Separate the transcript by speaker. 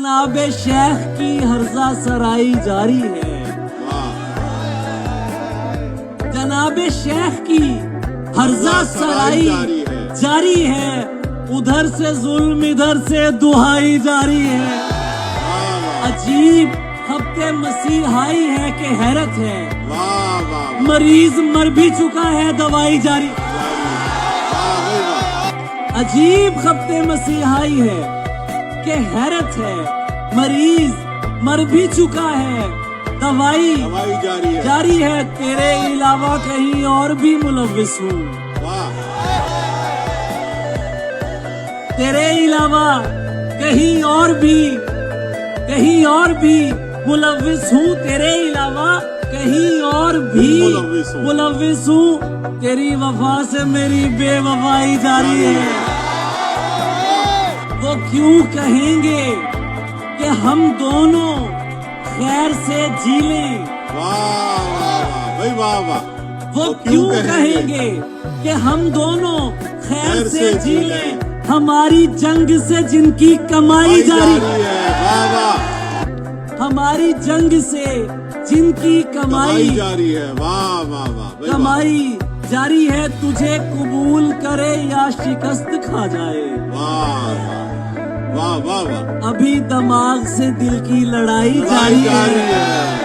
Speaker 1: جناب شیخ کی ہرزہ سرائی جاری ہے، جناب شیخ کی ہرزہ سرائی جاری ہے، ادھر سے ظلم ادھر سے دہائی جاری ہے۔ عجیب خبط مسیحائی ہے کہ حیرت ہے، مریض مر بھی چکا ہے دوائی جاری۔ عجیب خبط مسیحائی ہے کہ حیرت ہے، مریض مر بھی چکا ہے دوائی جاری ہے۔ تیرے علاوہ کہیں اور بھی ملوث ہوں، تیرے علاوہ کہیں اور بھی ملوث ہوں، تیرے علاوہ کہیں اور بھی ملوث ہوں، تیری وفا سے میری بے وفائی جاری ہے۔ وہ کیوں کہیں گے کہ ہم دونوں خیر سے جی لیں، وہ کیوں کہیں گے کہ ہم دونوں خیر سے جی لیں، ہماری جنگ سے جن کی کمائی جاری ہے، ہماری جنگ سے جن کی کمائی جاری ہے، کمائی جاری ہے، تجھے قبول کرے یا شکست کھا جائے، ابھی دماغ سے دل کی لڑائی جاری ہے۔